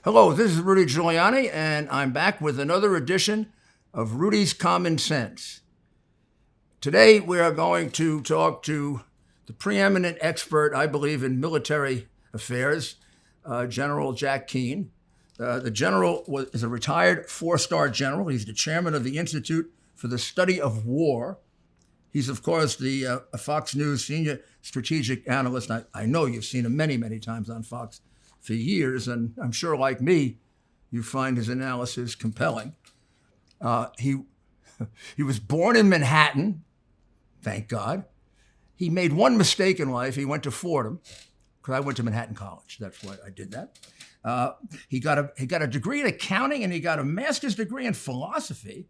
Hello, this is Rudy Giuliani, and I'm back with another edition of Rudy's Common Sense. Today, we are going to talk to the preeminent expert, I believe, in military affairs, General Jack Keane. The general is a retired four-star general. He's the chairman of the Institute for the Study of War. He's, of course, the Fox News senior strategic analyst. I know you've seen him many, many times on Fox for years, and I'm sure, like me, you find his analysis compelling. He was born in Manhattan, thank God. He made one mistake in life. He went to Fordham, because I went to Manhattan College. That's why I did that. He got a degree in accounting, and he got a master's degree in philosophy.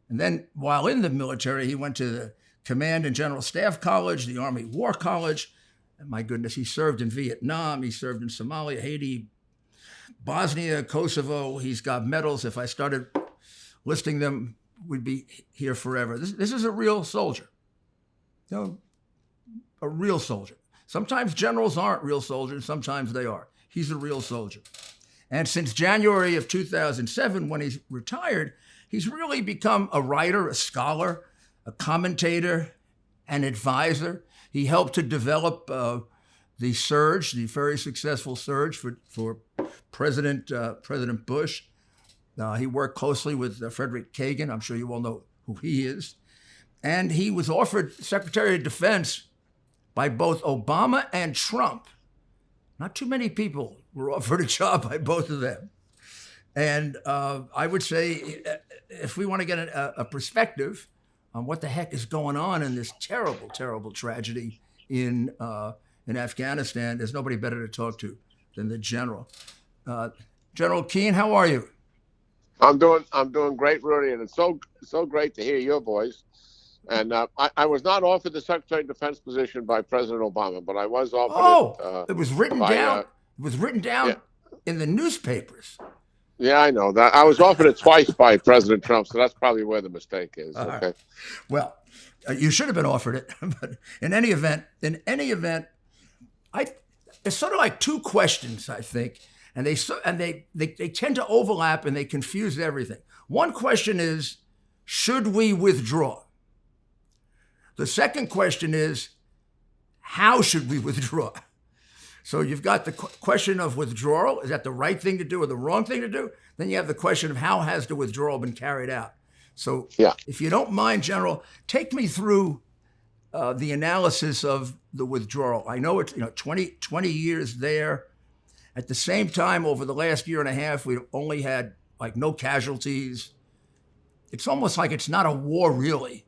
And then, while in the military, he went to the Command and General Staff College, the Army War College. And my goodness, he served in Vietnam. He served in Somalia, Haiti, Bosnia, Kosovo. He's got medals. If I started listing them, we'd be here forever. This is a real soldier. You know, a real soldier. Sometimes generals aren't real soldiers. Sometimes they are. He's a real soldier. And since January of 2007, when he's retired, he's really become a writer, a scholar, a commentator, an advisor. He helped to develop the surge, the very successful surge for President Bush. He worked closely with Frederick Kagan. I'm sure you all know who he is. And he was offered Secretary of Defense by both Obama and Trump. Not too many people were offered a job by both of them. And I would say, if we want to get a perspective on what the heck is going on in this terrible, terrible tragedy in Afghanistan, there's nobody better to talk to than the general. General Keane, how are you? I'm doing great, Rudy, and it's so great to hear your voice. And I was not offered the Secretary of Defense position by President Obama, but I was offered it was written by down. It was written down yeah, in the newspapers. yeah, I know that. I was offered it twice by President Trump, so that's probably where the mistake is. Okay. Well, you should have been offered it, but in any event, it's sort of like two questions, I think, and they tend to overlap and they confuse everything. One question is, should we withdraw? The second question is, how should we withdraw? So you've got the question of withdrawal. Is that the right thing to do or the wrong thing to do? Then you have the question of how has the withdrawal been carried out? So if you don't mind, General, take me through the analysis of the withdrawal. I know it's 20 years there. At the same time, over the last year and a half, we've only had no casualties. It's almost like it's not a war, really.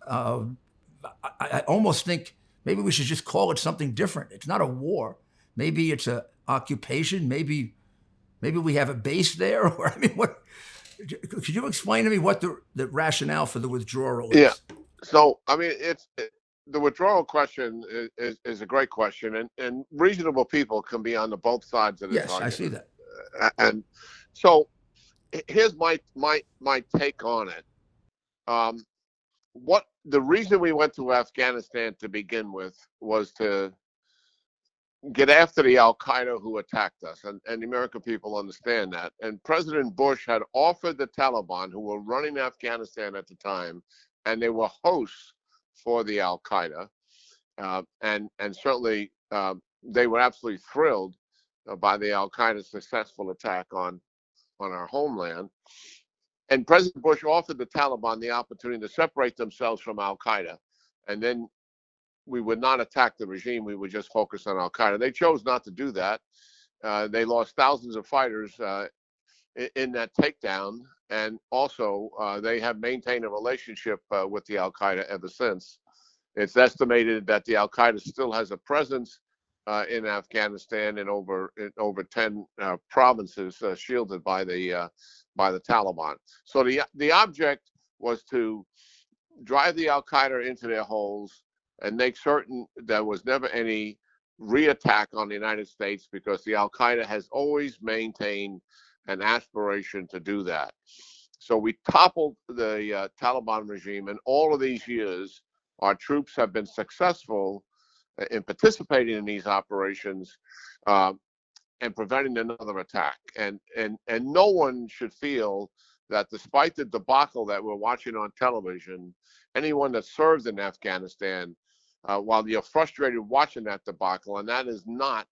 I almost think maybe we should just call it something different. It's not a war. Maybe it's an occupation. Maybe we have a base there. Or what? Could you explain to me what the rationale for the withdrawal is? Yeah. So the withdrawal question is a great question, and reasonable people can be on both sides of this argument. Yes, I see that. And so here's my take on it. What the reason we went to Afghanistan to begin with was to get after the Al-Qaeda who attacked us, and the American people understand that. And President Bush had offered the Taliban, who were running Afghanistan at the time, and they were hosts for the Al-Qaeda, and certainly they were absolutely thrilled by the Al-Qaeda's successful attack on our homeland. And President Bush offered the Taliban the opportunity to separate themselves from Al-Qaeda, and then we would not attack the regime. We would just focus on Al-Qaeda. They chose not to do that. They lost thousands of fighters in that takedown, and also they have maintained a relationship with the Al-Qaeda ever since. It's estimated that the Al-Qaeda still has a presence in Afghanistan in over 10 provinces shielded by the Taliban. So the object was to drive the Al-Qaeda into their holes and make certain there was never any re-attack on the United States, because the Al-Qaeda has always maintained an aspiration to do that. So we toppled the Taliban regime, and all of these years, our troops have been successful in participating in these operations and preventing another attack. And no one should feel that despite the debacle that we're watching on television, anyone that serves in Afghanistan, while you're frustrated watching that debacle, and that is not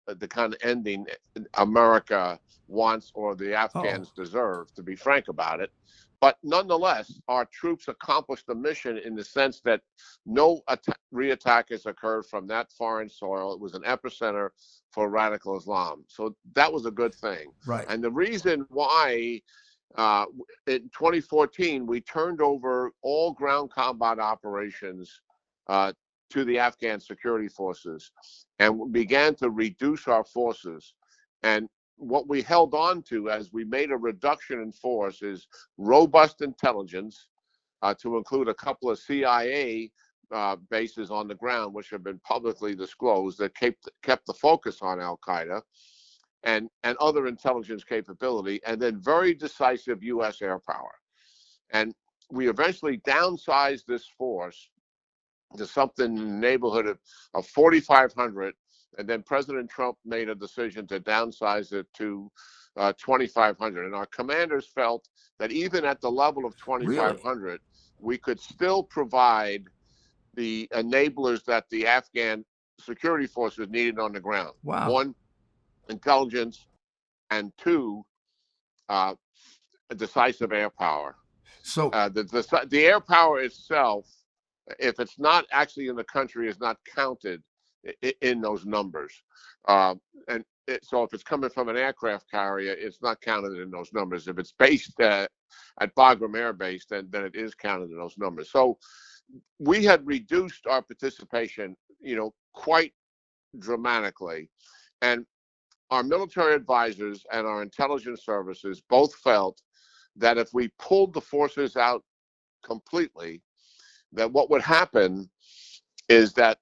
the kind of ending America wants or the Afghans deserve, to be frank about it. But nonetheless, our troops accomplished the mission in the sense that no re-attack has occurred from that foreign soil. It was an epicenter for radical Islam. So that was a good thing. Right. And the reason why in 2014, we turned over all ground combat operations to the Afghan security forces and began to reduce our forces. And what we held on to as we made a reduction in force is robust intelligence, to include a couple of CIA bases on the ground, which have been publicly disclosed, that kept the focus on Al-Qaeda, and other intelligence capability, and then very decisive U.S. air power. And we eventually downsized this force to something in the neighborhood of 4,500. And then President Trump made a decision to downsize it to 2,500. And our commanders felt that even at the level of 2,500, we could still provide the enablers that the Afghan security forces needed on the ground. Wow. One, intelligence, and two, decisive air power. So the air power itself, if it's not actually in the country, is not counted in those numbers. So if it's coming from an aircraft carrier, it's not counted in those numbers. If it's based at Bagram Air Base, then it is counted in those numbers. So we had reduced our participation, quite dramatically. And our military advisors and our intelligence services both felt that if we pulled the forces out completely, that what would happen is that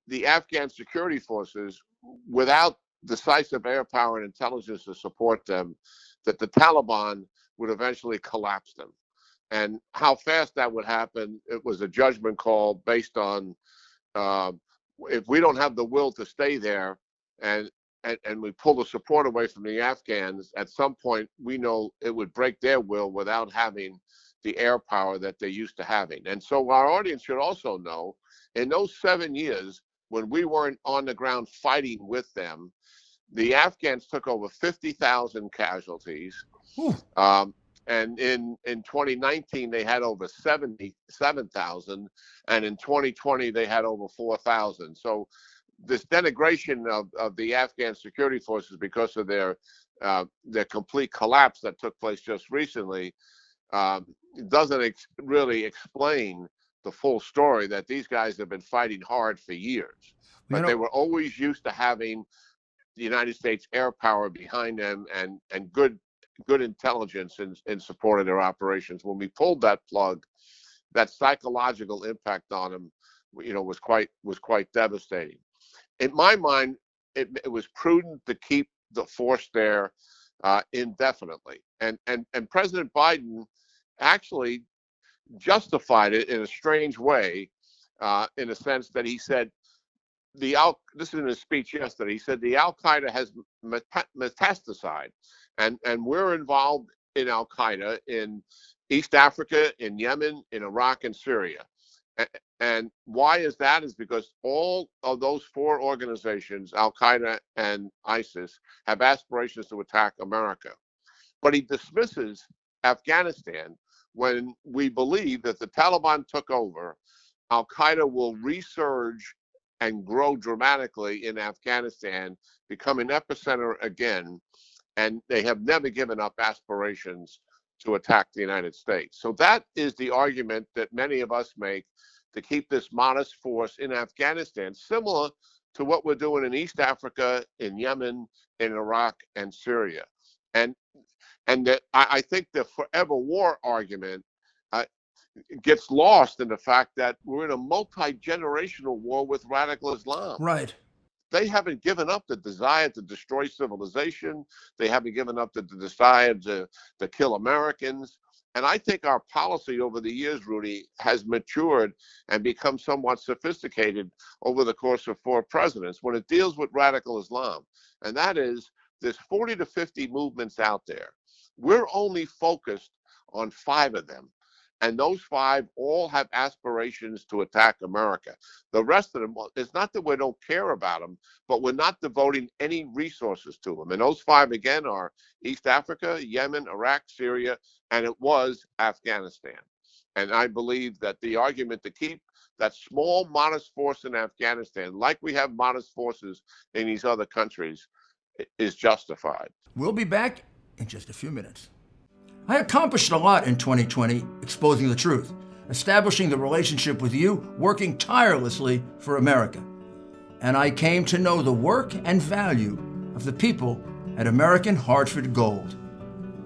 the Afghan security forces, without decisive air power and intelligence to support them, that the Taliban would eventually collapse them. And how fast that would happen, it was a judgment call based on if we don't have the will to stay there and we pull the support away from the Afghans, at some point we know it would break their will without having the air power that they're used to having. And so our audience should also know, in those 7 years, when we weren't on the ground fighting with them, the Afghans took over 50,000 casualties. And in 2019, they had over 77,000. And in 2020, they had over 4,000. So this denigration of the Afghan security forces because of their complete collapse that took place just recently doesn't really explain the full story, that these guys have been fighting hard for years. But they were always used to having the United States air power behind them and good intelligence in support of their operations. When we pulled that plug, that psychological impact on them, was quite devastating. In my mind, it was prudent to keep the force there indefinitely. And President Biden actually justified it in a strange way, in a sense that he said, this is in his speech yesterday, he said the Al-Qaeda has metastasized, and we're involved in Al-Qaeda in East Africa, in Yemen, in Iraq, and Syria. And why is that? Is because all of those four organizations, Al-Qaeda and ISIS, have aspirations to attack America. But he dismisses Afghanistan when we believe that the Taliban took over, Al-Qaeda will resurge and grow dramatically in Afghanistan, become an epicenter again, and they have never given up aspirations to attack the United States. So that is the argument that many of us make to keep this modest force in Afghanistan, similar to what we're doing in East Africa, in Yemen, in Iraq, and Syria. And I think the forever war argument gets lost in the fact that we're in a multi-generational war with radical Islam. Right. they haven't given up the desire to destroy civilization. They haven't given up the desire to kill Americans. And I think our policy over the years, Rudy, has matured and become somewhat sophisticated over the course of 4 presidents when it deals with radical Islam. And that is, there's 40 to 50 movements out there. We're only focused on 5 of them. And those 5 all have aspirations to attack America. The rest of them, it's not that we don't care about them, but we're not devoting any resources to them. And those 5, again, are East Africa, Yemen, Iraq, Syria, and it was Afghanistan. And I believe that the argument to keep that small, modest force in Afghanistan, like we have modest forces in these other countries, is justified. We'll be back in just a few minutes. I accomplished a lot in 2020 exposing the truth, establishing the relationship with you, working tirelessly for America. And I came to know the work and value of the people at American Hartford Gold.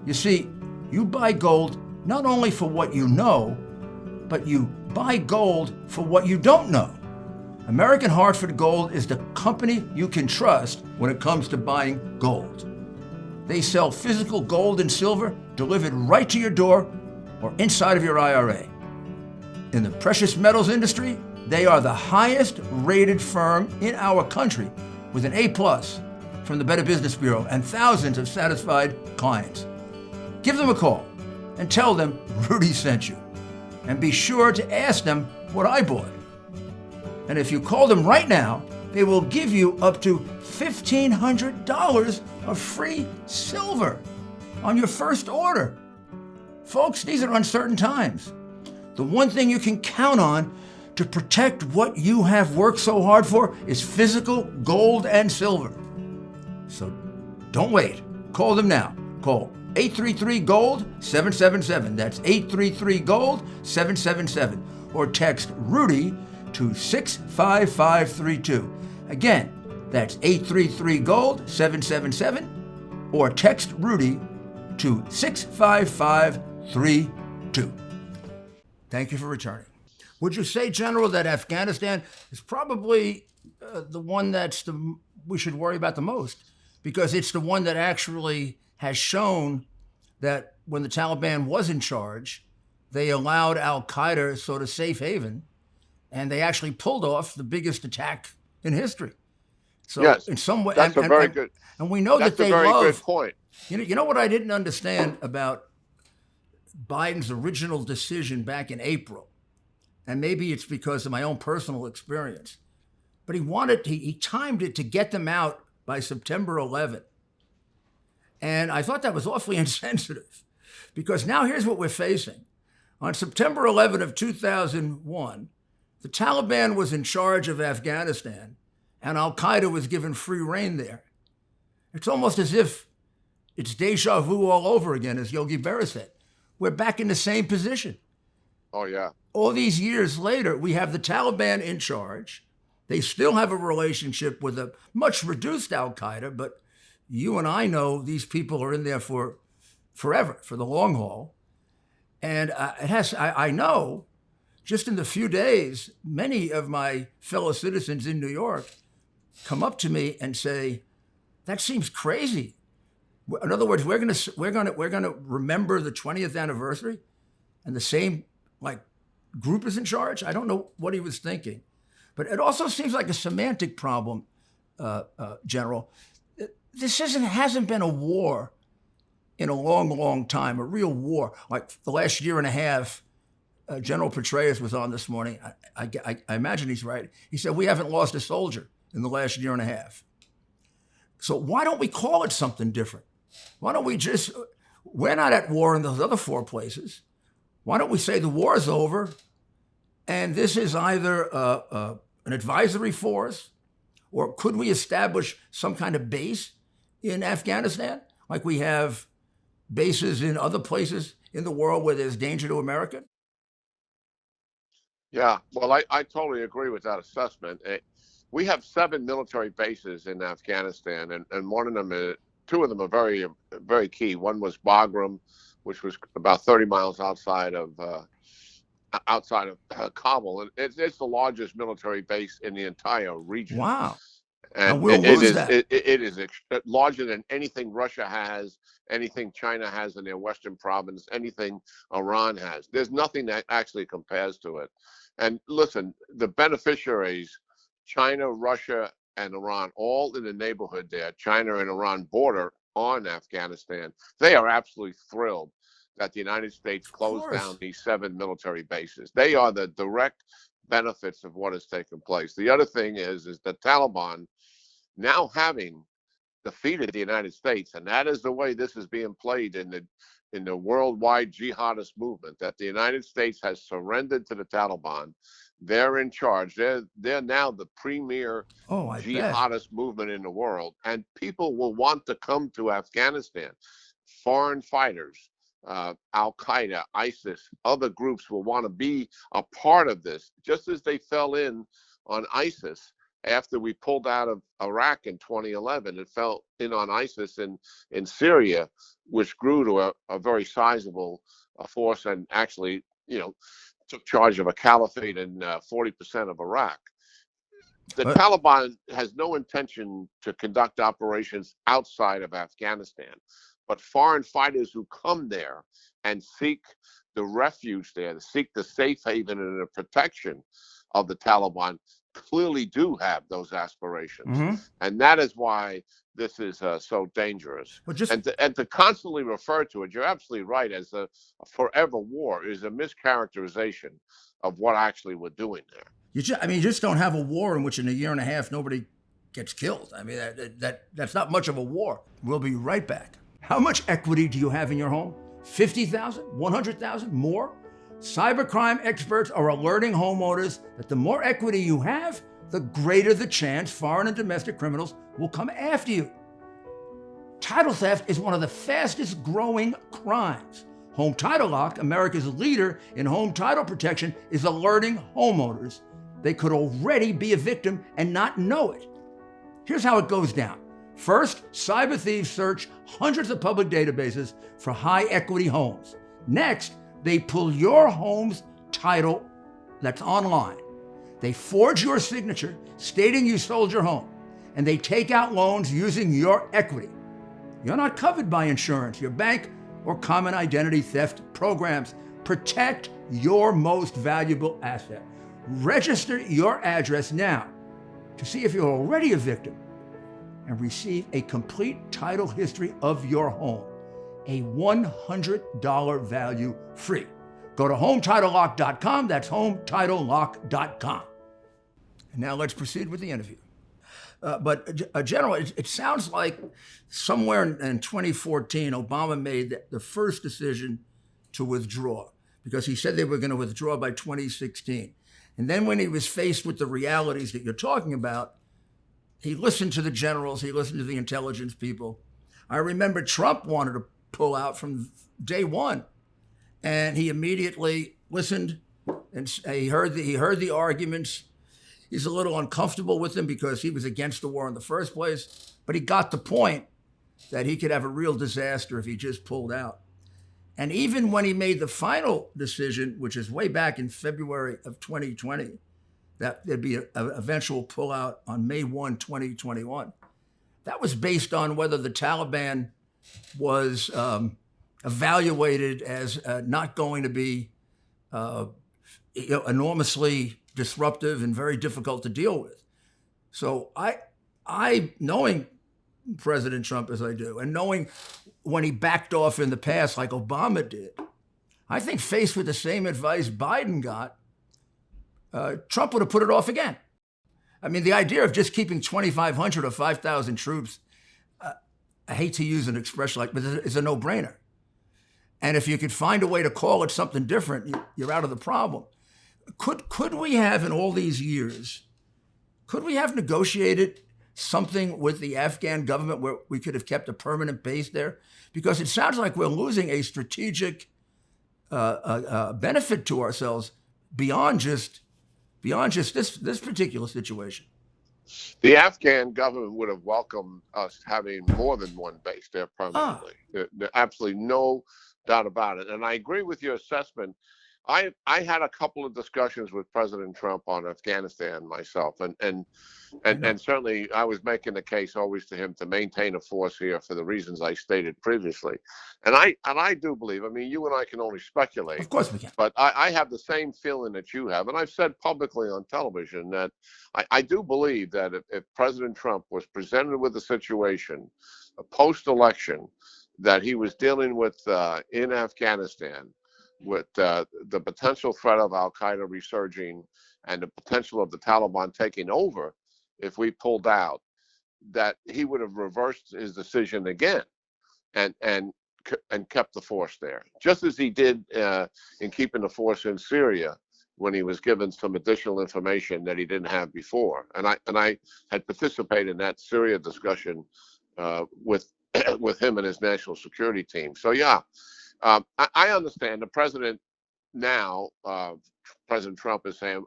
You see, you buy gold not only for what you know, but you buy gold for what you don't know. American Hartford Gold is the company you can trust when it comes to buying gold. They sell physical gold and silver delivered right to your door or inside of your IRA. In the precious metals industry, they are the highest rated firm in our country with an A+ from the Better Business Bureau and thousands of satisfied clients. Give them a call and tell them Rudy sent you. And be sure to ask them what I bought. And if you call them right now, they will give you up to $1,500 of free silver on your first order. Folks, these are uncertain times. The one thing you can count on to protect what you have worked so hard for is physical gold and silver. So don't wait. Call them now. Call 833-GOLD-777. That's 833-GOLD-777. Or text Rudy to 65532. Again, that's 833-GOLD-777. Or text Rudy to 65532. Thank you for returning. Would you say, General, that Afghanistan is probably the one we should worry about the most? Because it's the one that actually has shown that when the Taliban was in charge, they allowed al-Qaeda sort of safe haven, and they actually pulled off the biggest attack in history. So yes, in some way, that's a very good. And we know that they love. That's a very good point. You know what I didn't understand about Biden's original decision back in April, and maybe it's because of my own personal experience, but he timed it to get them out by September 11th. And I thought that was awfully insensitive, because now here's what we're facing. On September 11th of 2001, the Taliban was in charge of Afghanistan, and al-Qaeda was given free rein there. It's almost as if it's deja vu all over again, as Yogi Berra said. We're back in the same position. Oh, yeah. All these years later, we have the Taliban in charge. They still have a relationship with a much reduced al-Qaeda, but you and I know these people are in there for forever, for the long haul. And I know, just in the few days, many of my fellow citizens in New York come up to me and say, "That seems crazy." In other words, we're gonna remember the 20th anniversary, and the same group is in charge. I don't know what he was thinking, but it also seems like a semantic problem, General. This hasn't been a war in a long, long time, a real war. Like the last year and a half, General Petraeus was on this morning. I imagine he's right. He said, we haven't lost a soldier in the last year and a half. So why don't we call it something different? Why don't we we're not at war in those other 4 places. Why don't we say the war is over, and this is either an advisory force, or could we establish some kind of base in Afghanistan, like we have bases in other places in the world where there's danger to America? Yeah, well, I totally agree with that assessment. We have 7 military bases in Afghanistan, and one of them, 2 of them are very, very key. One was Bagram, which was about 30 miles outside of Kabul, and it's the largest military base in the entire region. Wow! And And we'll lose that. it is larger than anything Russia has, anything China has in their western province, anything Iran has. There's nothing that actually compares to it. And listen, the beneficiaries, China, Russia, and Iran, all in the neighborhood there, China and Iran border on Afghanistan, they are absolutely thrilled that the United States Of closed course. down these 7 military bases. They are the direct benefits of what has taken place. The other thing is the Taliban now having defeated the United States, and that is the way this is being played in the worldwide jihadist movement, that the United States has surrendered to the Taliban. They're in charge. They're now the premier Oh, I bet. jihadist movement in the world, and people will want to come to Afghanistan. Foreign fighters, Al Qaeda, ISIS, other groups will want to be a part of this, just as they fell in on ISIS after we pulled out of Iraq in 2011. It fell in on ISIS in Syria, which grew to a very sizable force and actually, took charge of a caliphate in 40% of Iraq. The But Taliban has no intention to conduct operations outside of Afghanistan, but foreign fighters who come there and seek the refuge there, seek the safe haven and the protection of the Taliban, clearly do have those aspirations. mhm. And that is why this is so dangerous. But just And to constantly refer to it, you're absolutely right, as a forever war is a mischaracterization of what actually we're doing there. you just don't have a war in which in a year and a half nobody gets killed. I mean, that's not much of a war. We'll be right back. How much equity do you have in your home? 50,000, 100,000, more? Cybercrime experts are alerting homeowners that the more equity you have, the greater the chance foreign and domestic criminals will come after you. Title theft is one of the fastest growing crimes. Home Title Lock, America's leader in home title protection, is alerting homeowners they could already be a victim and not know it. Here's how it goes down. First, cyber thieves search hundreds of public databases for high equity homes. Next, they pull your home's title that's online. They forge your signature stating you sold your home, and they take out loans using your equity. You're not covered by insurance, your bank, or common identity theft programs. Protect your most valuable asset. Register your address now to see if you're already a victim and receive a complete title history of your home, a $100 value free. Go to HomeTitleLock.com. That's HomeTitleLock.com. And now let's proceed with the interview. But General, it sounds like somewhere in 2014, Obama made the first decision to withdraw because he said they were going to withdraw by 2016. And then when he was faced with the realities that you're talking about, he listened to the generals, he listened to the intelligence people. I remember Trump wanted to pull out from day one, and he immediately listened and he heard the arguments. He's a little uncomfortable with them because he was against the war in the first place, but he got the point that he could have a real disaster if he just pulled out. And even when he made the final decision, which is way back in February of 2020, that there'd be an eventual pullout on May 1, 2021, that was based on whether the Taliban was evaluated as not going to be enormously disruptive and very difficult to deal with. So I knowing President Trump as I do, and knowing when he backed off in the past like Obama did, I think faced with the same advice Biden got, Trump would have put it off again. I mean, the idea of just keeping 2,500 or 5,000 troops, I hate to use an expression like, but it's a no-brainer. And if you could find a way to call it something different, you're out of the problem. Could we have, in all these years, could we have negotiated something with the Afghan government where we could have kept a permanent base there? Because it sounds like we're losing a strategic benefit to ourselves beyond just this particular situation. The Afghan government would have welcomed us having more than one base there permanently. There's absolutely no doubt about it. And I agree with your assessment I had a couple of discussions with President Trump on Afghanistan myself, and certainly I was making the case always to him to maintain a force here for the reasons I stated previously, and I do believe. I mean, you and I can only speculate. Of course we can. But I have the same feeling that you have, and I've said publicly on television that I do believe that if President Trump was presented with a situation, a post-election, that he was dealing with in Afghanistan, with the potential threat of Al Qaeda resurging and the potential of the Taliban taking over if we pulled out, that he would have reversed his decision again and kept the force there, just as he did in keeping the force in Syria when he was given some additional information that he didn't have before. And I had participated in that Syria discussion with with him and his national security team. So yeah. I understand the president now, President Trump is saying,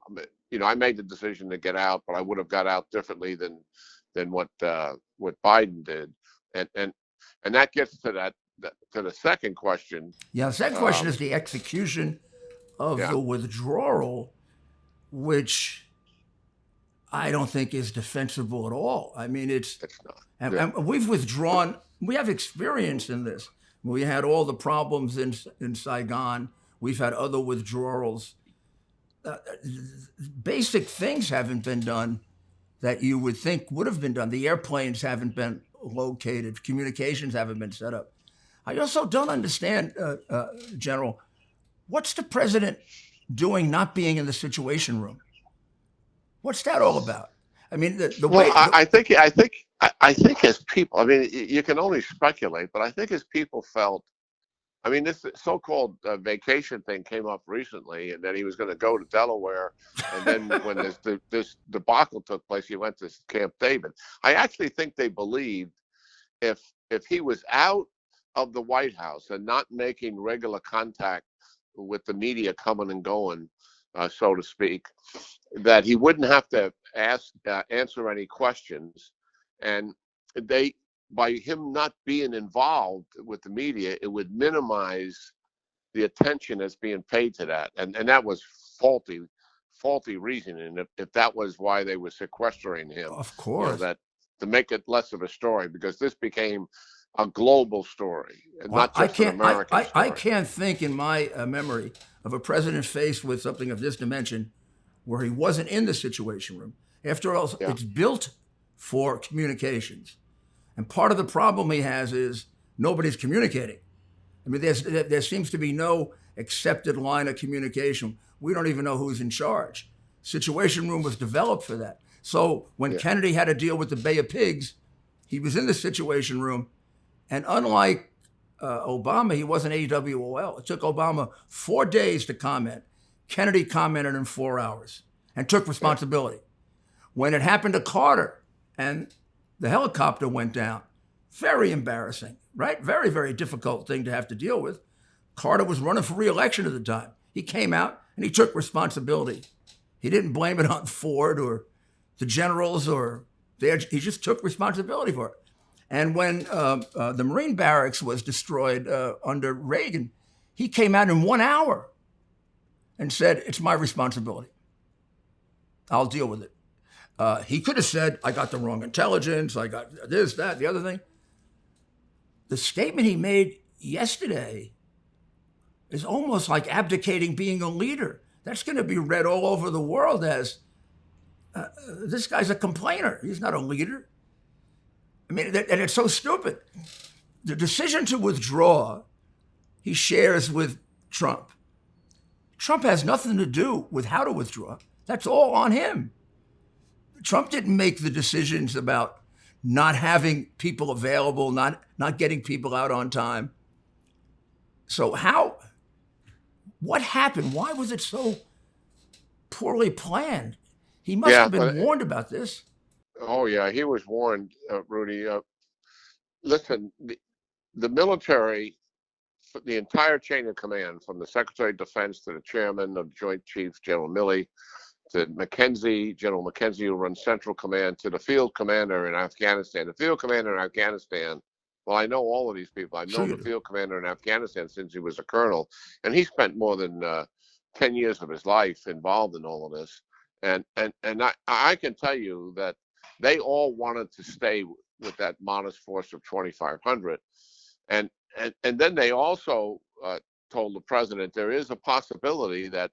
I made the decision to get out, but I would have got out differently than what Biden did, and that gets to the second question. Yeah, the second question is the execution of the withdrawal, which I don't think is defensible at all. I mean, it's not. And we've withdrawn. We have experience in this. We had all the problems in Saigon. We've had other withdrawals. Basic things haven't been done that you would think would have been done. The airplanes haven't been located. Communications haven't been set up. I also don't understand, General, what's the president doing not being in the Situation Room? What's that all about? I mean, I think as people, I mean, you can only speculate, but I think as people felt, I mean, this so-called vacation thing came up recently, and then he was going to go to Delaware, and then when this debacle took place, he went to Camp David. I actually think they believed if he was out of the White House and not making regular contact with the media coming and going, so to speak, that he wouldn't have to answer any questions, and by him not being involved with the media, it would minimize the attention that's being paid to that, and that was faulty reasoning. If that was why they were sequestering him, of course, that to make it less of a story, because this became a global story, and not just an American story. I can't think in my memory of a president faced with something of this dimension where he wasn't in the Situation Room. After all, it's built for communications. And part of the problem he has is nobody's communicating. I mean, there seems to be no accepted line of communication. We don't even know who's in charge. Situation Room was developed for that. So when Kennedy had to deal with the Bay of Pigs, he was in the Situation Room. And unlike Obama, he wasn't AWOL. It took Obama 4 days to comment. Kennedy commented in 4 hours and took responsibility. When it happened to Carter and the helicopter went down, very embarrassing, right? Very, very difficult thing to have to deal with. Carter was running for re-election at the time. He came out and he took responsibility. He didn't blame it on Ford or the generals he just took responsibility for it. And when the Marine barracks was destroyed under Reagan, he came out in 1 hour and said, it's my responsibility. I'll deal with it. He could have said, I got the wrong intelligence, I got this, that, the other thing. The statement he made yesterday is almost like abdicating being a leader. That's going to be read all over the world as, this guy's a complainer. He's not a leader. I mean, and it's so stupid. The decision to withdraw, he shares with Trump. Trump has nothing to do with how to withdraw. That's all on him. Trump didn't make the decisions about not having people available, not getting people out on time. So what happened? Why was it so poorly planned? He must have been warned about this. Oh, yeah, he was warned, Rudy. Listen, the military, the entire chain of command, from the Secretary of Defense to the chairman of the Joint Chiefs, General Milley, to General McKenzie, who runs Central Command, to the field commander in Afghanistan. The field commander in Afghanistan, well, I know all of these people. I've known the field commander in Afghanistan since he was a colonel, and he spent more than 10 years of his life involved in all of this. And I can tell you that they all wanted to stay with that modest force of 2,500. And then they also told the president there is a possibility that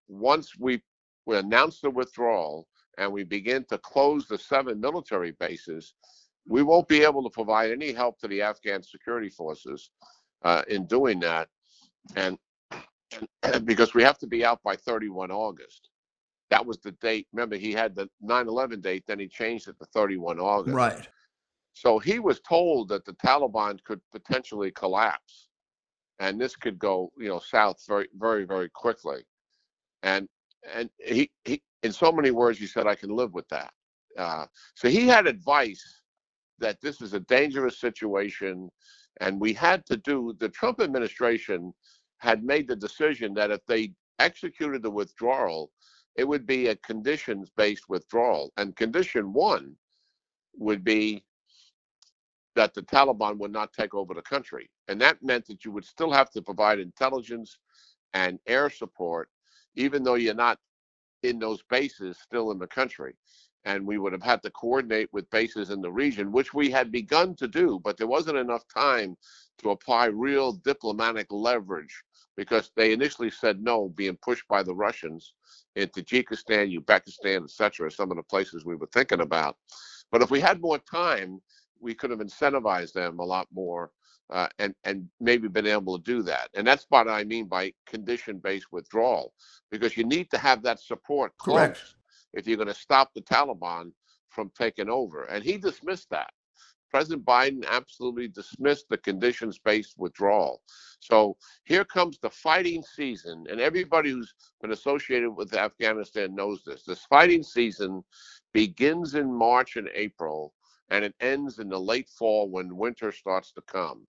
once we announce the withdrawal and we begin to close the 7 military bases, we won't be able to provide any help to the Afghan security forces in doing that. And because we have to be out by 31 August. That was the date. Remember, he had the 9/11 date, then he changed it to 31 August. Right. So he was told that the Taliban could potentially collapse, and this could go, south very, very, very quickly. And he in so many words, he said, "I can live with that." So he had advice that this is a dangerous situation, and we had to do. The Trump administration had made the decision that if they executed the withdrawal, it would be a conditions-based withdrawal. And condition one would be that the Taliban would not take over the country. And that meant that you would still have to provide intelligence and air support, even though you're not in those bases still in the country. And we would have had to coordinate with bases in the region, which we had begun to do, but there wasn't enough time to apply real diplomatic leverage because they initially said no, being pushed by the Russians in Tajikistan, Uzbekistan, etc., some of the places we were thinking about. But if we had more time, we could have incentivized them a lot more and maybe been able to do that. And that's what I mean by condition-based withdrawal, because you need to have that support close. Correct. If you're going to stop the Taliban from taking over. And he dismissed that. President Biden absolutely dismissed the conditions-based withdrawal. So here comes the fighting season, and everybody who's been associated with Afghanistan knows this. This fighting season begins in March and April, and it ends in the late fall when winter starts to come.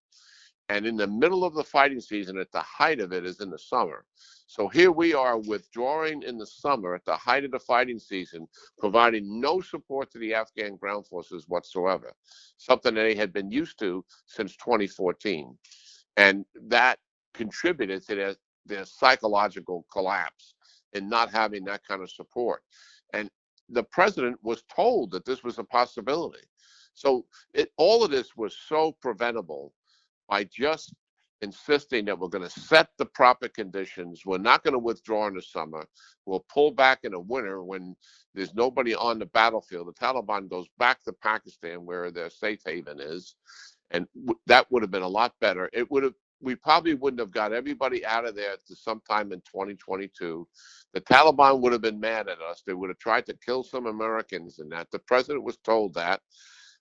And in the middle of the fighting season, at the height of it, is in the summer. So here we are withdrawing in the summer at the height of the fighting season, providing no support to the Afghan ground forces whatsoever, something they had been used to since 2014. And that contributed to their psychological collapse in not having that kind of support. And the president was told that this was a possibility. So all of this was so preventable by just insisting that we're going to set the proper conditions. We're not going to withdraw in the summer. We'll pull back in the winter when there's nobody on the battlefield. The Taliban goes back to Pakistan where their safe haven is. And that would have been a lot better. We probably wouldn't have got everybody out of there to sometime in 2022. The Taliban would have been mad at us. They would have tried to kill some Americans and that. The president was told that.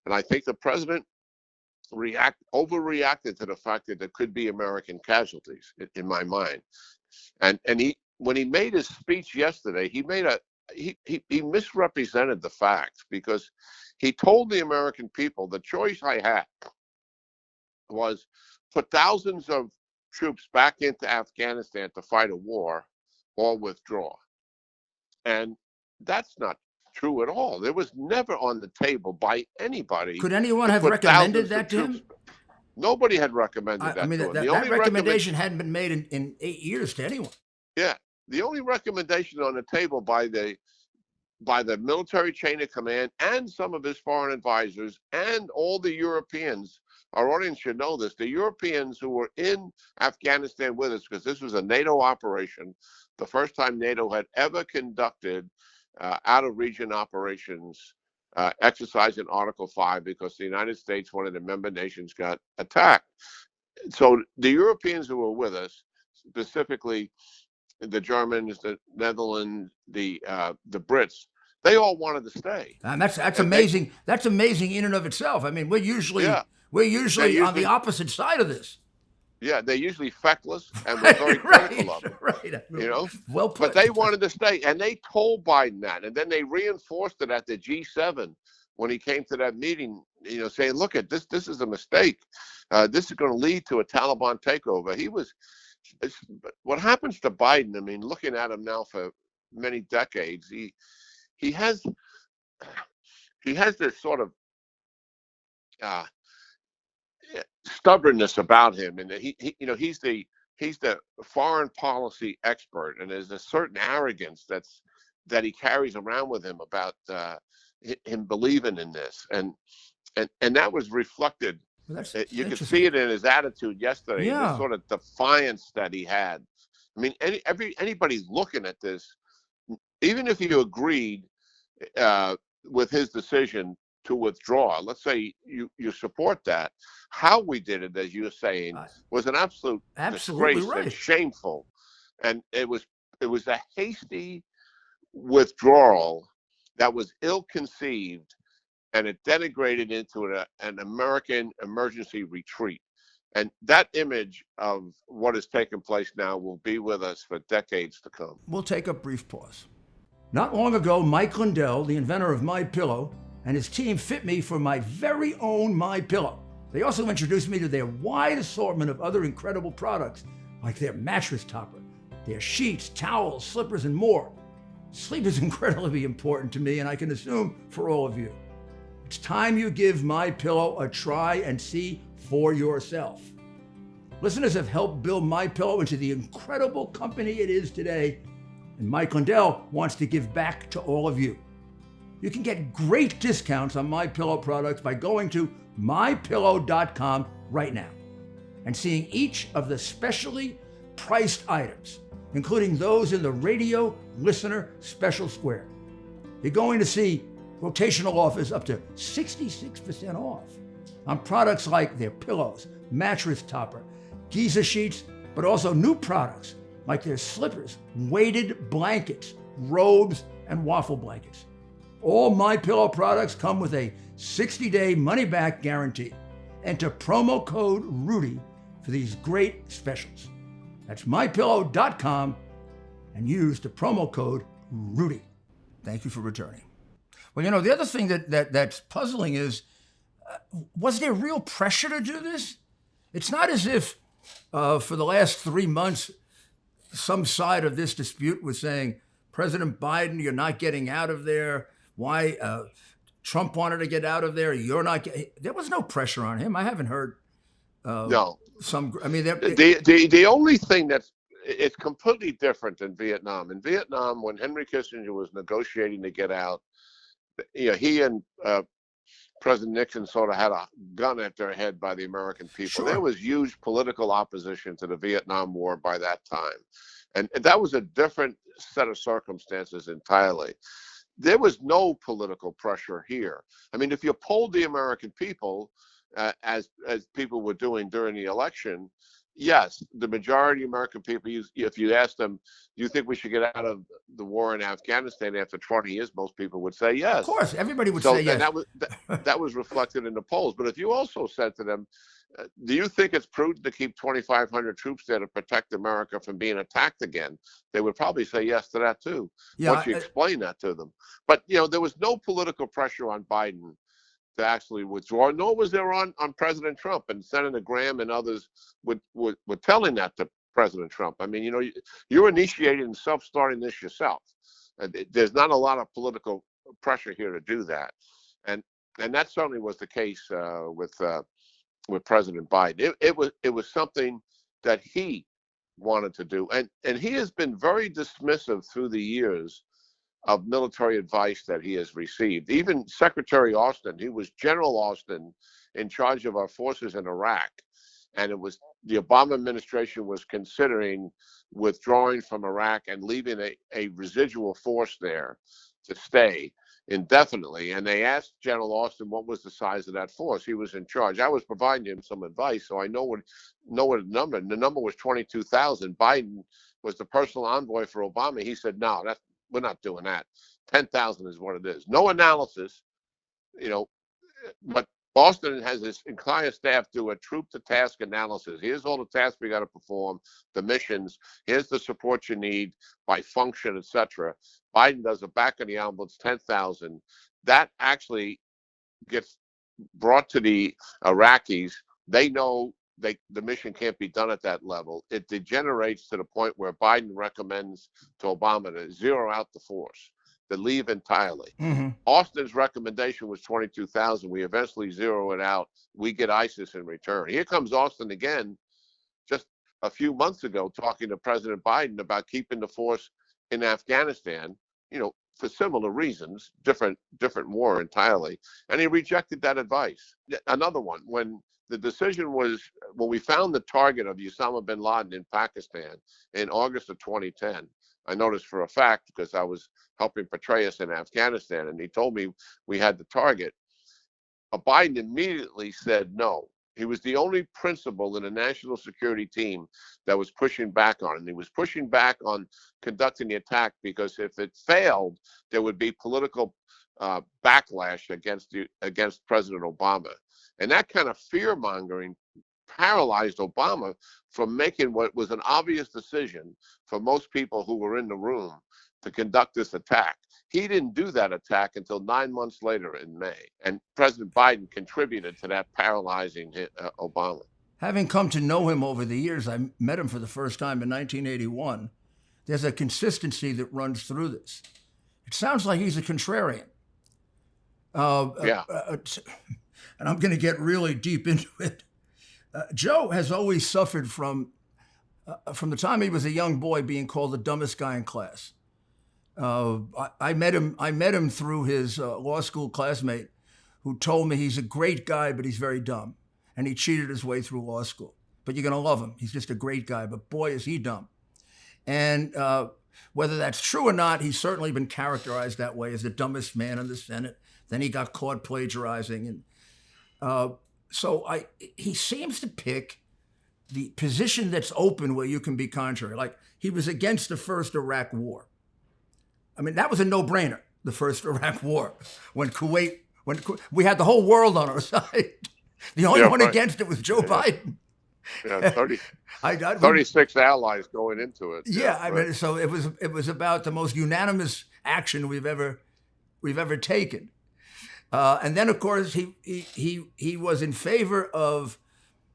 And I think the president overreacted to the fact that there could be American casualties in my mind. And when he made his speech yesterday, he misrepresented the facts, because he told the American people the choice I had was put thousands of troops back into Afghanistan to fight a war or withdraw. And that's not true at all. There was never on the table by anybody. Could anyone have recommended that to him? Nobody had recommended that to him. That recommendation hadn't been made in 8 years to anyone. Yeah. The only recommendation on the table by the military chain of command and some of his foreign advisors and all the Europeans, our audience should know this, the Europeans who were in Afghanistan with us, because this was a NATO operation, the first time NATO had ever conducted out-of-region operations exercising Article 5, because the United States, one of the member nations, got attacked. So the Europeans who were with us, specifically the Germans, the Netherlands, the Brits, they all wanted to stay. And that's amazing. That's amazing in and of itself. I mean, we're usually on the opposite side of this. Yeah, they're usually feckless, and we're very critical of them. Right. Well put. But they wanted to stay, and they told Biden that, and then they reinforced it at the G7 when he came to that meeting. Saying, "Look at this. This is a mistake. This is going to lead to a Taliban takeover." What happens to Biden? I mean, looking at him now for many decades, he has this sort of stubbornness about him, and he's the he's the foreign policy expert, and there's a certain arrogance that he carries around with him about him believing in this, and that was reflected. Well, that's You could interesting. see it in his attitude yesterday, and this Yeah. sort of defiance that he had. I mean, anybody looking at this, even if you agreed with his decision to withdraw, let's say you support that, how we did it, as you're saying, Uh, was an absolute Absolutely disgrace and right. shameful, and it was a hasty withdrawal that was ill-conceived, and it denigrated into an American emergency retreat. And that image of what has taken place now will be with us for decades to come. We'll take a brief pause. Not long ago, Mike Lindell, the inventor of My Pillow, and his team fit me for my very own My Pillow. They also introduced me to their wide assortment of other incredible products, like their mattress topper, their sheets, towels, slippers, and more. Sleep is incredibly important to me, and I can assume for all of you. It's time you give My Pillow a try and see for yourself. Listeners have helped build My Pillow into the incredible company it is today, and Mike Lindell wants to give back to all of you. You can get great discounts on My Pillow products by going to mypillow.com right now and seeing each of the specially priced items, including those in the radio listener special square. You're going to see rotational offers up to 66% off on products like their pillows, mattress topper, Giza sheets, but also new products like their slippers, weighted blankets, robes, and waffle blankets. All My Pillow products come with a 60-day money-back guarantee. Enter promo code Rudy for these great specials. That's mypillow.com and use the promo code Rudy. Thank you for returning. Well, the other thing that's puzzling is, was there real pressure to do this? It's not as if for the last 3 months, some side of this dispute was saying, President Biden, you're not getting out of there. Why Trump wanted to get out of there? You're not. There was no pressure on him. I haven't heard No, some. I mean, the only thing it's completely different than Vietnam. In Vietnam, when Henry Kissinger was negotiating to get out, he and President Nixon sort of had a gun at their head by the American people. Sure. There was huge political opposition to the Vietnam War by that time. And that was a different set of circumstances entirely. There was no political pressure here. I mean, if you polled the American people, as people were doing during the election, yes, the majority of American people, if you asked them, do you think we should get out of the war in Afghanistan after 20 years, most people would say yes. Of course, everybody would say yes. And that was reflected in the polls. But if you also said to them, do you think it's prudent to keep 2,500 troops there to protect America from being attacked again? They would probably say yes to that too, once you explain that to them. But, there was no political pressure on Biden to actually withdraw, nor was there on President Trump. And Senator Graham and others were telling that to President Trump. I mean, you're initiating and self-starting this yourself. There's not a lot of political pressure here to do that. And that certainly was the case with President Biden. It was something that he wanted to do. And he has been very dismissive through the years of military advice that he has received. Even Secretary Austin, he was General Austin in charge of our forces in Iraq. And it was the Obama administration was considering withdrawing from Iraq and leaving a residual force there to stay indefinitely. And they asked General Austin what was the size of that force. He was in charge. I was providing him some advice, so I know what the number. And the number was 22,000. Biden was the personal envoy for Obama. He said, no, we're not doing that. 10,000 is what it is. No analysis, but Austin has his entire staff do a troop to task analysis. Here's all the tasks we got to perform, the missions. Here's the support you need by function, etc. Biden does a back of the envelope, 10,000. That actually gets brought to the Iraqis. They know the mission can't be done at that level. It degenerates to the point where Biden recommends to Obama to zero out the force, to leave entirely. Mm-hmm. Austin's recommendation was 22,000. We eventually zero it out. We get ISIS in return. Here comes Austin again, just a few months ago talking to President Biden about keeping the force in Afghanistan, for similar reasons, different war entirely, and he rejected that advice. Another one, when we found the target of Osama bin Laden in Pakistan in August of 2010, I noticed for a fact because I was helping Petraeus in Afghanistan, and he told me we had the target. Biden immediately said no. He was the only principal in a national security team that was pushing back on it. And he was pushing back on conducting the attack because if it failed, there would be political backlash against President Obama. And that kind of fear mongering paralyzed Obama from making what was an obvious decision for most people who were in the room to conduct this attack. He didn't do that attack until 9 months later in May. And President Biden contributed to that paralyzing Obama. Having come to know him over the years, I met him for the first time in 1981. There's a consistency that runs through this. It sounds like he's a contrarian. Yeah. And I'm going to get really deep into it. Joe has always suffered from the time he was a young boy being called the dumbest guy in class. I met him through his law school classmate who told me he's a great guy, but he's very dumb. And he cheated his way through law school. But you're going to love him. He's just a great guy, but boy, is he dumb. And whether that's true or not, he's certainly been characterized that way as the dumbest man in the Senate. Then he got caught plagiarizing. And he seems to pick the position that's open where you can be contrary. Like he was against the first Iraq war. I mean, that was a no-brainer, the first Iraq war, when we had the whole world on our side. The only one against it was Joe Biden. Yeah, 36 allies going into it. Yeah, I mean, so it was about the most unanimous action we've ever taken. And then, of course, he was in favor of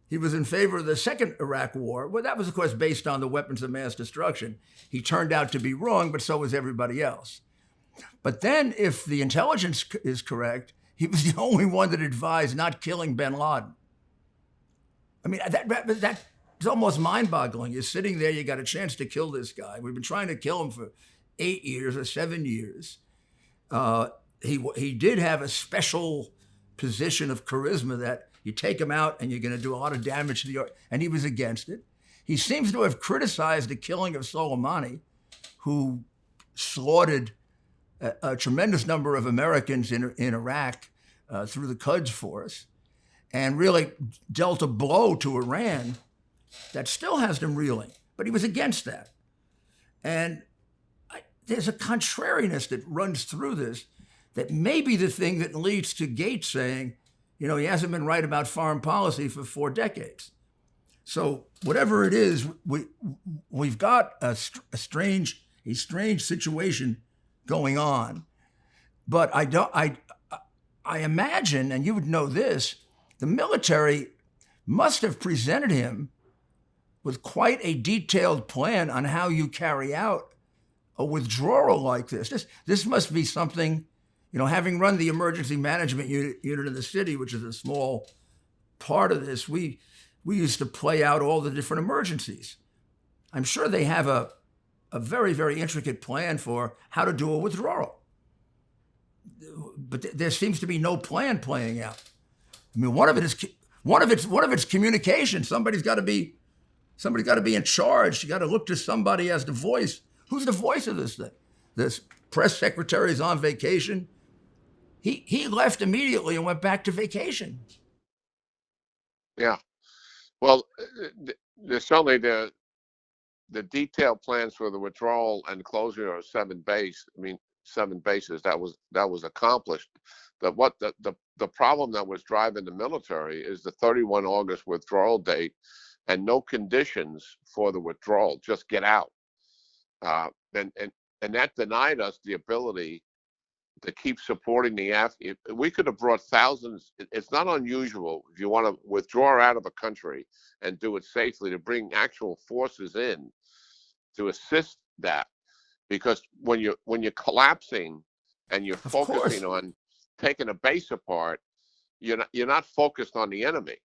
the second Iraq war. Well, that was, of course, based on the weapons of mass destruction. He turned out to be wrong, but so was everybody else. But then, if the intelligence is correct, he was the only one that advised not killing bin Laden. I mean, that's almost mind-boggling. You're sitting there, you got a chance to kill this guy. We've been trying to kill him for 8 years or 7 years. He did have a special position of charisma that you take him out and you're going to do a lot of damage to the earth. And he was against it. He seems to have criticized the killing of Soleimani, who slaughtered a tremendous number of Americans in Iraq through the Quds Force, and really dealt a blow to Iran that still has them reeling. But he was against that. And there's a contrariness that runs through this that may be the thing that leads to Gates saying, he hasn't been right about foreign policy for 4 decades. So whatever it is, we've got a strange situation going on. But I imagine, and you would know this, the military must have presented him with quite a detailed plan on how you carry out a withdrawal like this. This must be something, having run the emergency management unit in the city, which is a small part of this, we used to play out all the different emergencies. I'm sure they have a very, very intricate plan for how to do a withdrawal. But there seems to be no plan playing out. I mean, one of it's communication. Somebody's got to be in charge. You got to look to somebody as the voice. Who's the voice of this thing? This press secretary is on vacation. He left immediately and went back to vacation. Yeah. Well, there's certainly the detailed plans for the withdrawal and closure of 7 bases. That was accomplished. But what the problem that was driving the military is the 31 August withdrawal date and no conditions for the withdrawal, just get out. And that denied us the ability to keep supporting we could have brought thousands. It's not unusual if you want to withdraw out of a country and do it safely to bring actual forces in to assist that, because when you're collapsing and you're focusing on taking a base apart, you're not focused on the enemy.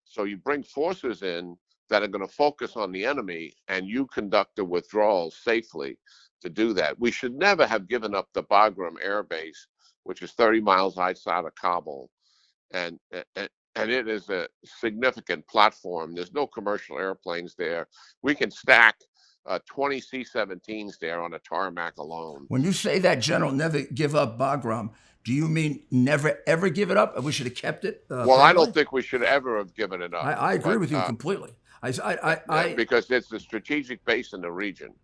So you bring forces in that are going to focus on the enemy, and you conduct a withdrawal safely to do that. We should never have given up the Bagram Air Base, which is 30 miles outside of Kabul, and it is a significant platform. There's no commercial airplanes there. We can stack 20 C-17s there on a tarmac alone. When you say that, General, never give up Bagram, do you mean never ever give it up? We should have kept it. Well, I don't think we should ever have given it up. I agree with you completely. Because it's a strategic base in the region.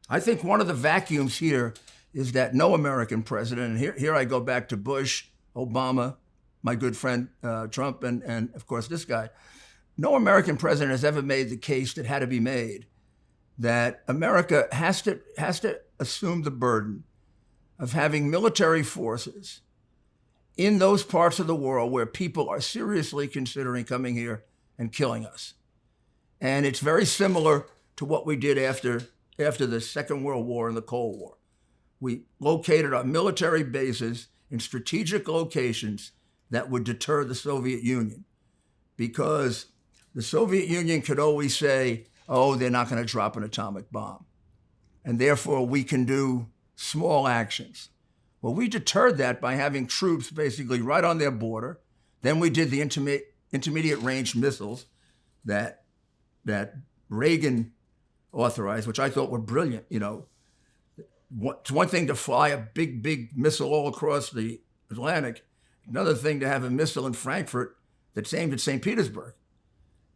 I think one of the vacuums here is that no American president, and here I go back to Bush, Obama, my good friend Trump, and of course this guy, no American president has ever made the case that had to be made that America has to assume the burden of having military forces in those parts of the world where people are seriously considering coming here and killing us. And it's very similar to what we did after the Second World War and the Cold War. We located our military bases in strategic locations that would deter the Soviet Union, because the Soviet Union could always say, oh, they're not going to drop an atomic bomb, and therefore we can do small actions. Well, we deterred that by having troops basically right on their border. Then we did the intermediate range missiles that Reagan authorized, which I thought were brilliant. You know, it's one thing to fly a big missile all across the Atlantic, another thing to have a missile in Frankfurt that's aimed at St. Petersburg.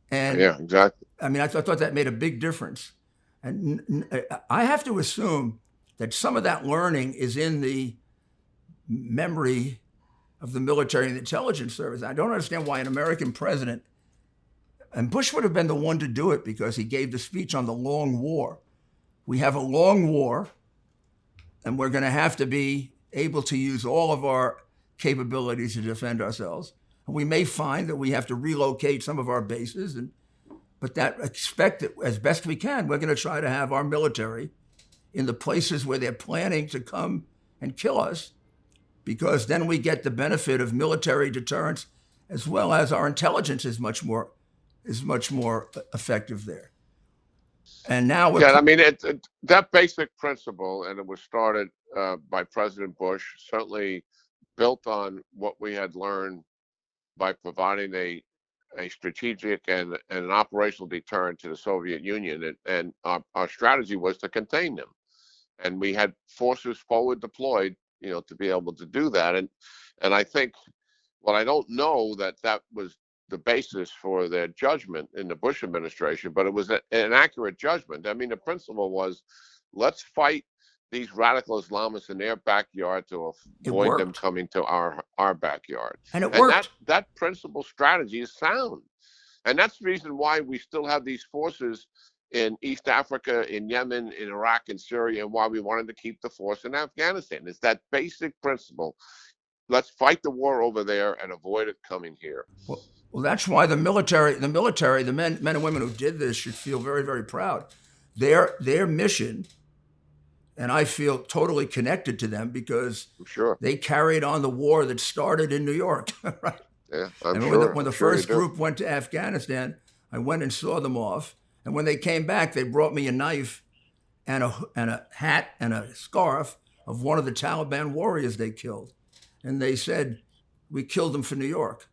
And yeah, exactly. I mean, I thought that made a big difference. And I have to assume that some of that learning is in the memory of the military and intelligence service. I don't understand why an American president, and Bush would have been the one to do it because he gave the speech on the long war. We have a long war, and we're going to have to be able to use all of our capabilities to defend ourselves. And we may find that we have to relocate some of our bases, but that expect that as best we can, we're going to try to have our military in the places where they're planning to come and kill us, because then we get the benefit of military deterrence, as well as our intelligence is much more effective there. And now I mean, that basic principle, and it was started by President Bush, certainly built on what we had learned by providing a strategic and an operational deterrent to the Soviet Union, and our strategy was to contain them, and we had forces forward deployed, to be able to do that, and I think, well, I don't know that was the basis for their judgment in the Bush administration, but it was an accurate judgment. I mean, the principle was, let's fight these radical Islamists in their backyard to avoid them coming to our backyard. And it worked. That principle strategy is sound. And that's the reason why we still have these forces in East Africa, in Yemen, in Iraq, and Syria, and why we wanted to keep the force in Afghanistan. It's that basic principle. Let's fight the war over there and avoid it coming here. Well, that's why the military, the men and women who did this should feel very, very proud. Their mission, and I feel totally connected to them because they carried on the war that started in New York, right? Yeah, when the first group went to Afghanistan, I went and saw them off. And when they came back, they brought me a knife and a hat and a scarf of one of the Taliban warriors they killed. And they said, we killed them for New York.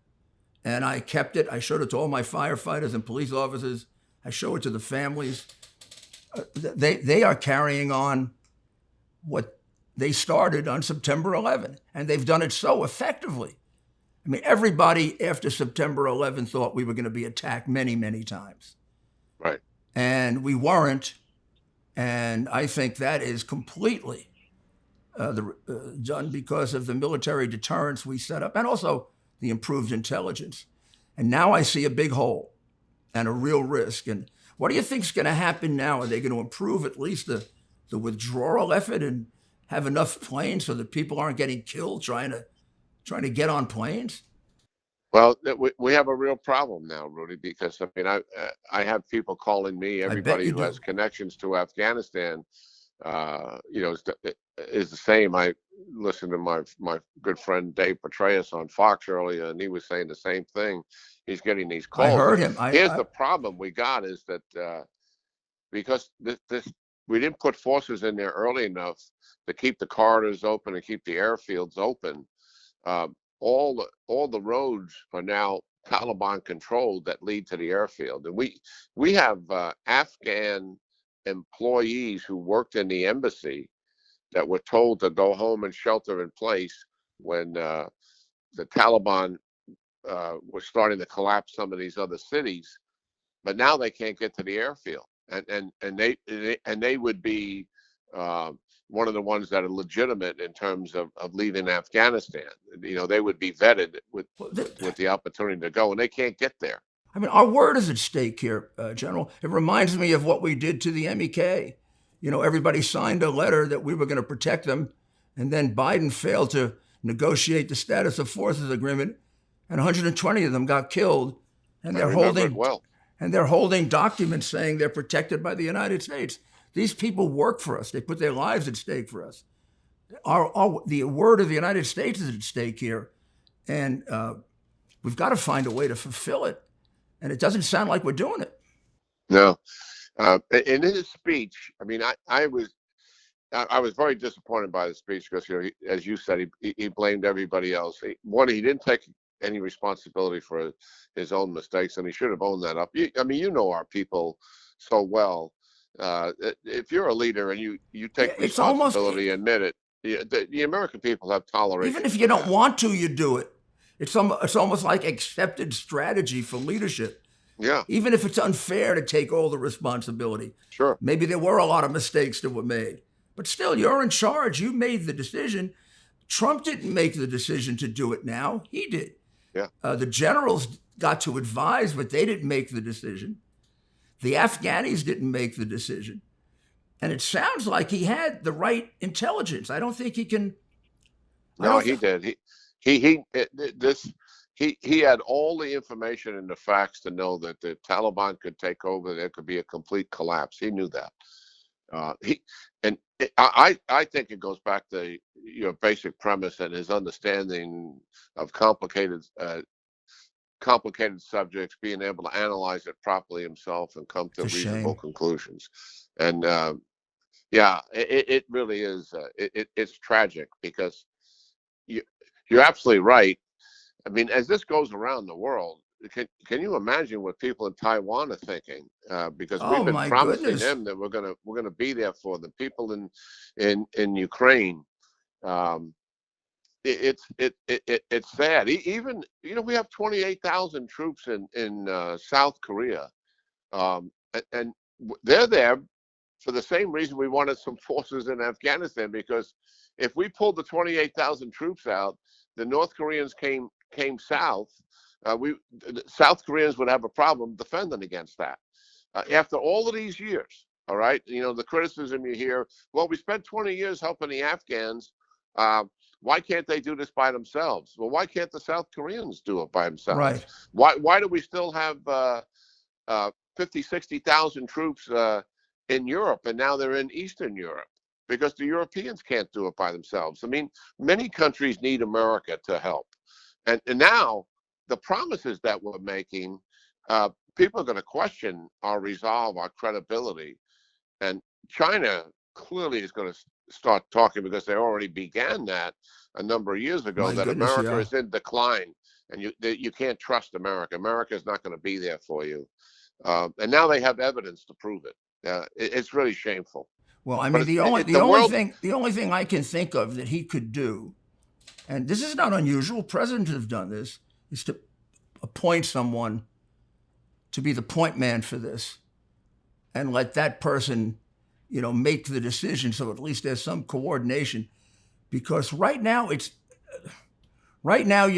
And I kept it. I showed it to all my firefighters and police officers. I show it to the families. They are carrying on what they started on September 11, and they've done it so effectively. I mean, everybody after September 11 thought we were going to be attacked many, many times. Right. And we weren't. And I think that is completely done because of the military deterrence we set up and also the improved intelligence. And now I see a big hole and a real risk. And what do you think is going to happen now? Are they going to improve at least the withdrawal effort and have enough planes so that people aren't getting killed trying to get on planes? Well, we have a real problem now, Rudy, because I mean, I have people calling me, everybody who has connections to Afghanistan, is the same. I listened to my good friend Dave Petraeus on Fox earlier, and he was saying the same thing. he's getting these I calls. heard And him. here's the problem we got is that because this we didn't put forces in there early enough to keep the corridors open and keep the airfields open. All the roads are now Taliban controlled that lead to the airfield, and we have Afghan employees who worked in the embassy that were told to go home and shelter in place when the Taliban was starting to collapse some of these other cities, but now they can't get to the airfield, and they would be one of the ones that are legitimate in terms of leaving Afghanistan. You know, they would be vetted with the opportunity to go, and they can't get there. I mean, our word is at stake here, General. It reminds me of what we did to the MEK. You know, everybody signed a letter that we were going to protect them, and then Biden failed to negotiate the status of forces agreement, and 120 of them got killed, and I remember it well. And they're holding documents saying they're protected by the United States. These people work for us. They put their lives at stake for us. The word of the United States is at stake here, and we've got to find a way to fulfill it. And it doesn't sound like we're doing it. No. In his speech, I mean, I was very disappointed by the speech because, you know, as you said, he blamed everybody else. He didn't take any responsibility for his own mistakes, and he should have owned that up. I mean, you know our people so well. If you're a leader and you take responsibility, admit it. The American people have toleration. Even if you don't want to, you do it. It's almost like accepted strategy for leadership. Yeah. Even if it's unfair to take all the responsibility. Sure. Maybe there were a lot of mistakes that were made. But still, you're in charge. You made the decision. Trump didn't make the decision to do it now. He did. Yeah. The generals got to advise, but they didn't make the decision. The Afghanis didn't make the decision. And it sounds like he had the right intelligence. I don't think he can. No, he did. He had all the information and the facts to know that the Taliban could take over. There could be a complete collapse. He knew that. I think it goes back to your basic premise and his understanding of complicated subjects, being able to analyze it properly himself and come to reasonable conclusions. And yeah, it really is. It's tragic because you're absolutely right. I mean, as this goes around the world, can you imagine what people in Taiwan are thinking? Because we've been promising them that we're gonna be there for them. People in Ukraine, it's sad. Even, you know, we have 28,000 troops in South Korea, and they're there for the same reason we wanted some forces in Afghanistan. Because if we pulled the 28,000 troops out, the North Koreans came south. The South Koreans would have a problem defending against that. After all of these years, all right, you know, the criticism you hear, well, we spent 20 years helping the Afghans. Why can't they do this by themselves? Well, why can't the South Koreans do it by themselves? Right. Why do we still have 50, 60,000 troops in Europe, and now they're in Eastern Europe? Because the Europeans can't do it by themselves. I mean, many countries need America to help. And now the promises that we're making, people are going to question our resolve, our credibility. And China clearly is going to start talking, because they already began that a number of years ago, that America is in decline, and you can't trust America. America is not going to be there for you. And now they have evidence to prove it. It's really shameful. Well, I mean, the only thing I can think of that he could do, and this is not unusual, presidents have done this, is to appoint someone to be the point man for this, and let that person, you know, make the decision, so at least there's some coordination. Because right now you've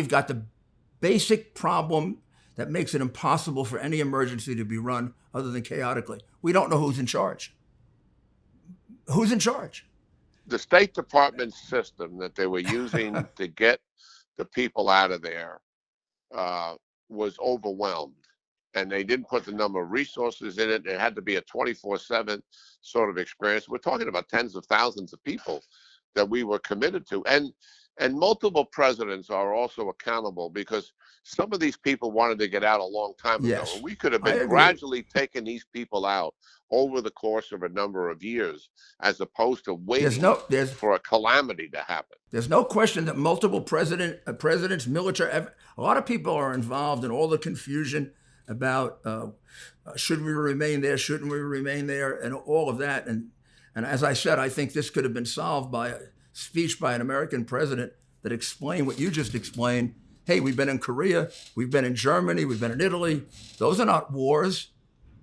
got the basic problem that makes it impossible for any emergency to be run other than chaotically. We don't know who's in charge. Who's in charge? The State Department system that they were using to get the people out of there was overwhelmed, and they didn't put the number of resources in it. It had to be a 24/7 sort of experience. We're talking about tens of thousands of people that we were committed to, and And multiple presidents are also accountable because some of these people wanted to get out a long time ago. Yes, And we could have I been agree. gradually taking these people out over the course of a number of years, as opposed to There's waiting no there's for a calamity to happen. there's no question that multiple presidents, military, a lot of people are involved in all the confusion about should we remain there, shouldn't we remain there, and all of that. And as I said, I think this could have been solved by a speech by an American president that explained what you just explained. Hey, we've been in Korea, we've been in Germany, we've been in Italy. Those are not wars.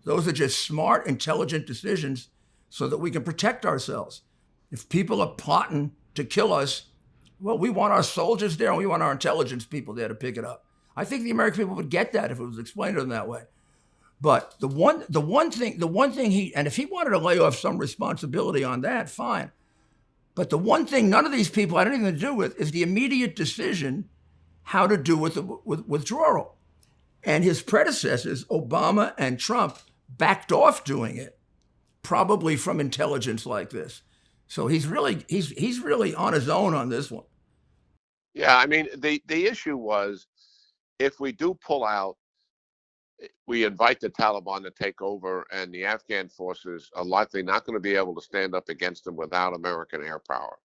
Those are just smart, intelligent decisions so that we can protect ourselves. If people are plotting to kill us, well, we want our soldiers there and we want our intelligence people there to pick it up. I think the American people would get that if it was explained to them that way. But the one thing and if he wanted to lay off some responsibility on that, fine. But the one thing none of these people had anything to do with is the immediate decision how to do with withdrawal. And his predecessors, Obama and Trump, backed off doing it, probably from intelligence like this. So he's really on his own on this one. Yeah, I mean, the issue was, if we do pull out, we invite the Taliban to take over, and the Afghan forces are likely not going to be able to stand up against them without American air power.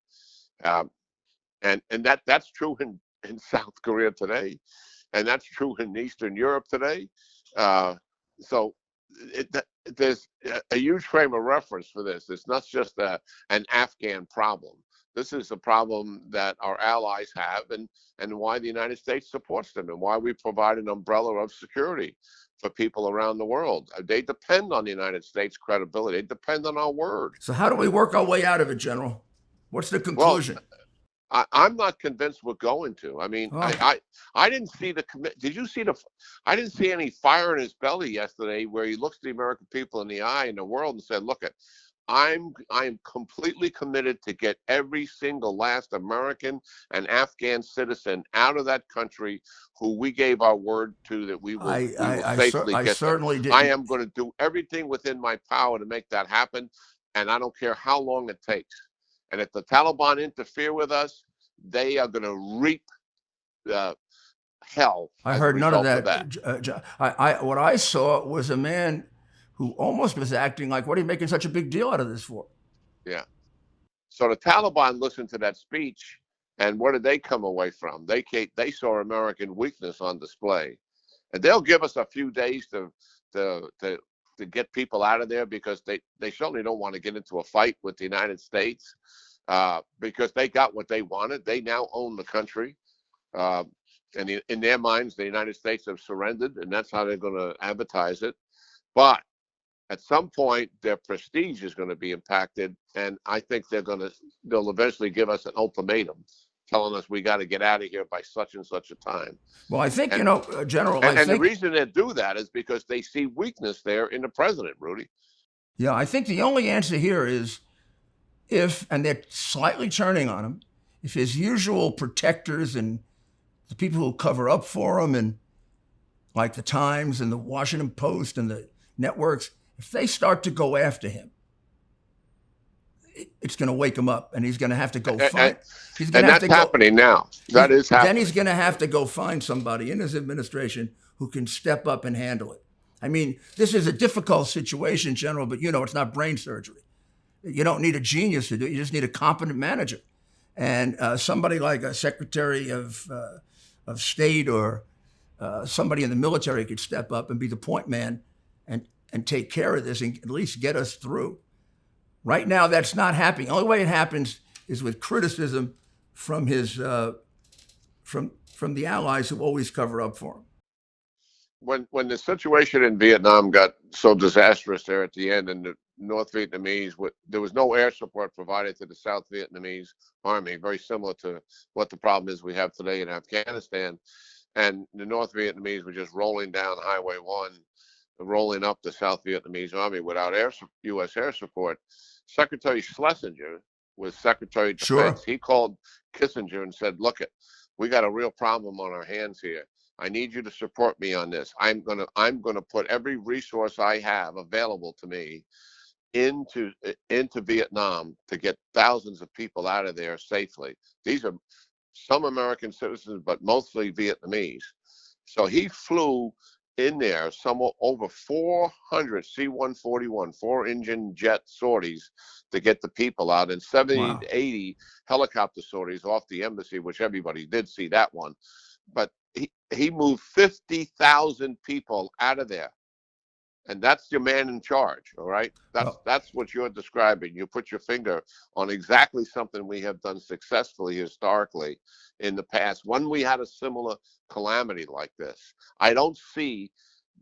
And that's true in South Korea today, and that's true in Eastern Europe today. So there's a huge frame of reference for this. It's not just an Afghan problem. This is a problem that our allies have, and why the United States supports them, and why we provide an umbrella of security for people around the world. They depend on the United States' credibility. They depend on our word. So how do we work our way out of it, General? What's the conclusion? Well, I'm not convinced we're going to. I mean, I didn't see the commit. Did you see I didn't see any fire in his belly yesterday, where he looks the American people in the eye and the world and said, "Look, I am completely committed to get every single last American and Afghan citizen out of that country who we gave our word to that we will safely get certainly them. didn't. I am going to do everything within my power to make that happen, and I don't care how long it takes. And if the Taliban interfere with us, they are going to reap hell." I heard none of that. What I saw was a man who almost was acting like, what are you making such a big deal out of this for? Yeah. So the Taliban listened to that speech, and what did they come away from? They saw American weakness on display, and they'll give us a few days to get people out of there, because they certainly don't want to get into a fight with the United States, because they got what they wanted. They now own the country, and in their minds, the United States have surrendered, and that's how they're going to advertise it. But at some point, their prestige is going to be impacted, and I think they'll eventually give us an ultimatum, telling us we got to get out of here by such and such a time. Well, I think, General, the reason they do that is because they see weakness there in the president, Rudy. Yeah, I think the only answer here is and they're slightly turning on him, if his usual protectors and the people who cover up for him, and like the Times and the Washington Post and the networks, if they start to go after him, it's going to wake him up, and he's going to have to go find. That's happening now. That is happening. Then he's going to have to go find somebody in his administration who can step up and handle it. I mean, this is a difficult situation, General, but it's not brain surgery. You don't need a genius to do it. You just need a competent manager, and somebody like a Secretary of State or somebody in the military could step up and be the point man and take care of this and at least get us through. Right now, that's not happening. The only way it happens is with criticism from his from the allies who always cover up for him. When the situation in Vietnam got so disastrous there at the end, and the North Vietnamese, there was no air support provided to the South Vietnamese army, very similar to what the problem is we have today in Afghanistan. And the North Vietnamese were just rolling down Highway 1, rolling up the South Vietnamese army without U.S. air support. Secretary Schlesinger was Secretary of Defense. Sure. He called Kissinger and said, "Look, we got a real problem on our hands here. I need you to support me on this. I'm gonna put every resource I have available to me into Vietnam to get thousands of people out of there safely." These are some American citizens, but mostly Vietnamese. So he flew in there somewhere over 400 C-141 four-engine jet sorties to get the people out, and 70 Wow. to 80 helicopter sorties off the embassy, which everybody did see that one. But he moved 50,000 people out of there. And that's your man in charge, all right? Well, That's what you're describing. You put your finger on exactly something we have done successfully historically in the past when we had a similar calamity like this. I don't see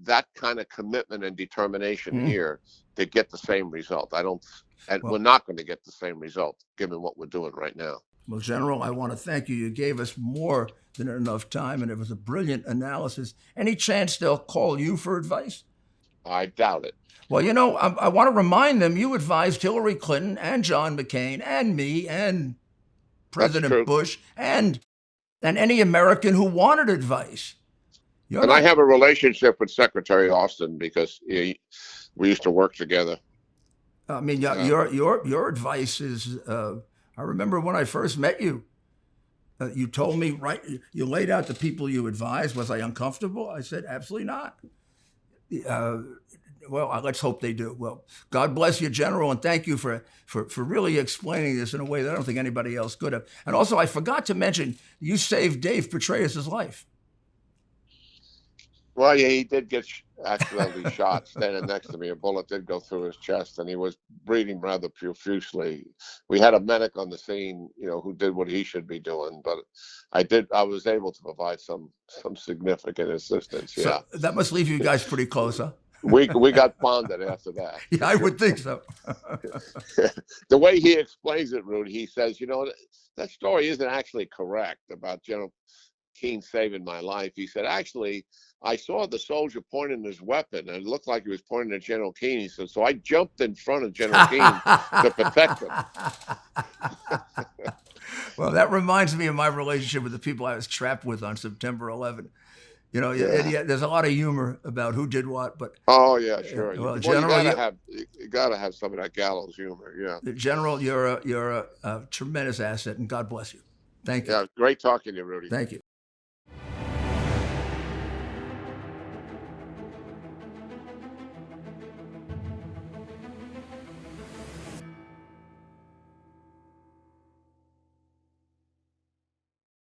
that kind of commitment and determination here to get the same result. I don't, and well, we're not going to get the same result given what we're doing right now. well, General, I want to thank you. You gave us more than enough time, and it was a brilliant analysis. Any chance they'll call you for advice? I doubt it. Well, I want to remind them you advised Hillary Clinton and John McCain and me and President Bush and any American who wanted advice. I have a relationship with Secretary Austin because we used to work together. I mean, your advice is. I remember when I first met you. You told me, right? You laid out the people you advised. Was I uncomfortable? I said, absolutely not. Well, let's hope they do. Well, God bless you, General, and thank you for really explaining this in a way that I don't think anybody else could have. And also, I forgot to mention, you saved Dave Petraeus' life. Well, yeah, he did get accidentally shot standing next to me. A bullet did go through his chest, and he was bleeding rather profusely. We had a medic on the scene, who did what he should be doing, but I was able to provide some significant assistance. Yeah, so that must leave you guys pretty close, huh? We got bonded after that. Yeah, I would think so. The way he explains it, Rudy, he says, that story isn't actually correct about General Keane saving my life. He said, actually, I saw the soldier pointing his weapon, and it looked like he was pointing at General Keane. He said, so I jumped in front of General Keane to protect him. Well, that reminds me of my relationship with the people I was trapped with on September 11. There's a lot of humor about who did what, but oh yeah, sure. Well, General, you gotta have some of that gallows humor. Yeah, General, you're a tremendous asset, and God bless you. Thank you. Yeah, great talking to you, Rudy. Thank you.